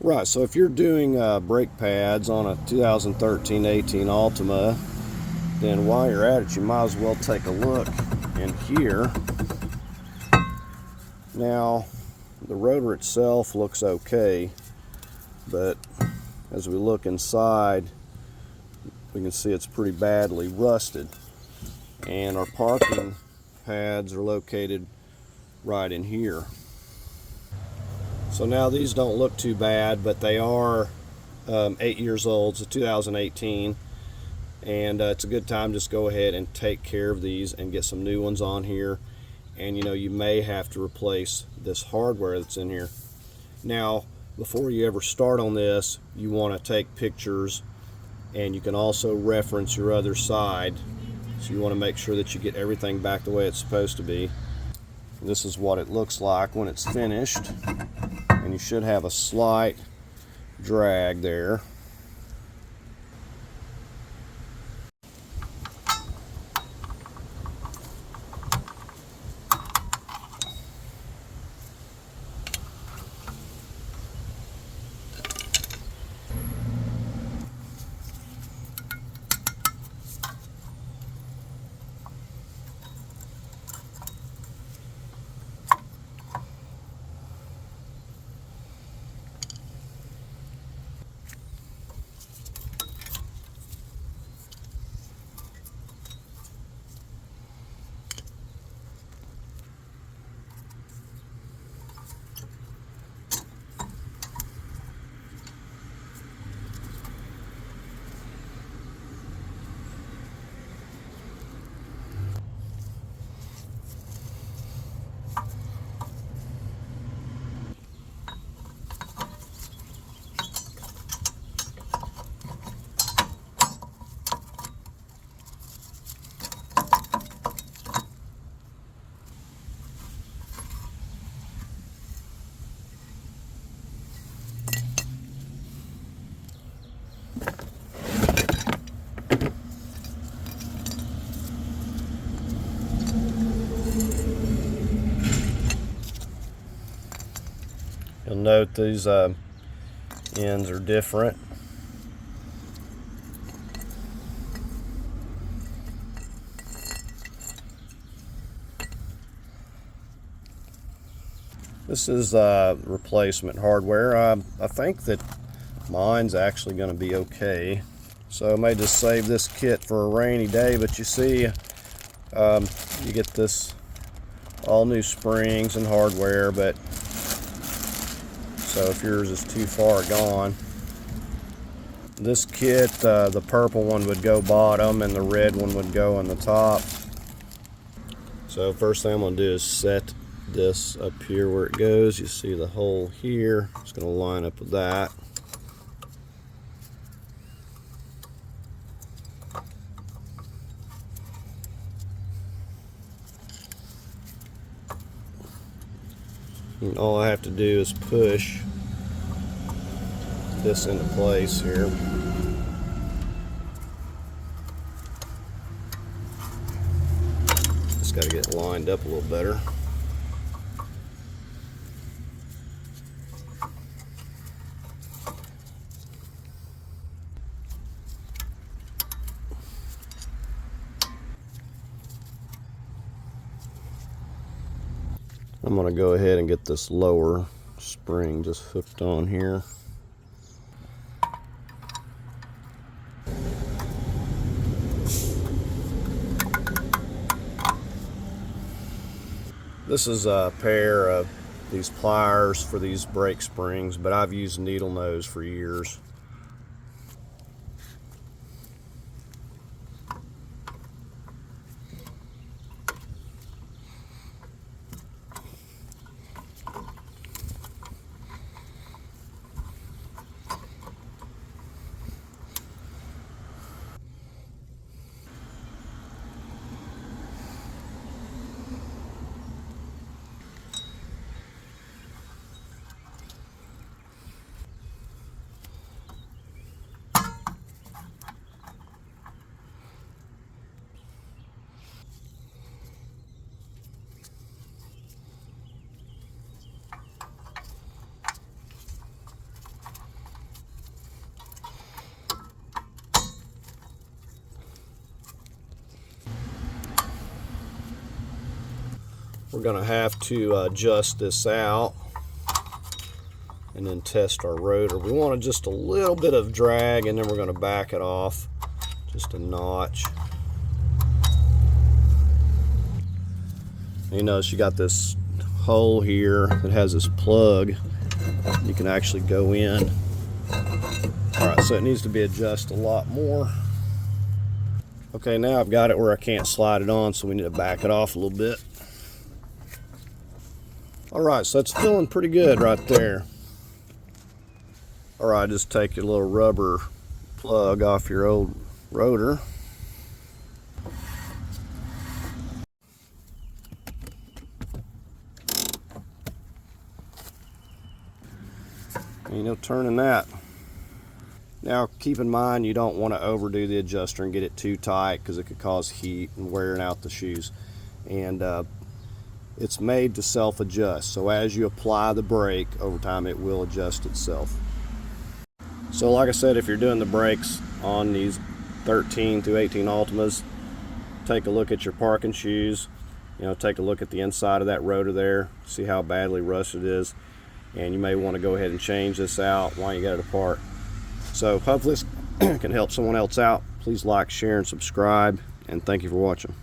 Right, so if you're doing brake pads on a 2013-18 Altima, then while you're at it, you might as well take a look in here. Now, the rotor itself looks okay, but as we look inside, we can see it's pretty badly rusted. And our parking pads are located right in here. So now these don't look too bad, but they are 8 years old, so 2018. And it's a good time just go ahead and take care of these and get some new ones on here. And you know, you may have to replace this hardware that's in here. Now, before you ever start on this, you want to take pictures, and you can also reference your other side. So you want to make sure that you get everything back the way it's supposed to be. This is what it looks like when it's finished, and you should have a slight drag there. You'll note these ends are different. This is replacement hardware. I think that mine's actually going to be okay. So I may just save this kit for a rainy day, but you see, you get this all new springs and hardware, but so if yours is too far gone, this kit, the purple one would go bottom and the red one would go on the top. So first thing I'm going to do is set this up here where it goes. You see the hole here. It's going to line up with that. And all I have to do is push this into place here. Just got to get it lined up a little better. I'm going to go ahead and get this lower spring just hooked on here. This is a pair of these pliers for these brake springs, but I've used needle nose for years. we're going to have to adjust this out and then test our rotor. We want just a little bit of drag, and then we're going to back it off just a notch. You notice you got this hole here that has this plug. You can actually go in. Alright, so it needs to be adjusted a lot more. Okay, now I've got it where I can't slide it on, so we need to back it off a little bit. Alright, so it's feeling pretty good right there. Alright, just take your little rubber plug off your old rotor. Ain't no turning that. Now keep in mind, you don't want to overdo the adjuster and get it too tight, because it could cause heat and wearing out the shoes. And it's made to self-adjust, so as you apply the brake over time, it will adjust itself. So like I said, if you're doing the brakes on these 13 through 18 Altimas, take a look at your parking shoes. Take a look at the inside of that rotor there, see how badly rusted it is, and you may want to go ahead and change this out while you got it apart. So hopefully this can help someone else out. Please like, share, and subscribe, and thank you for watching.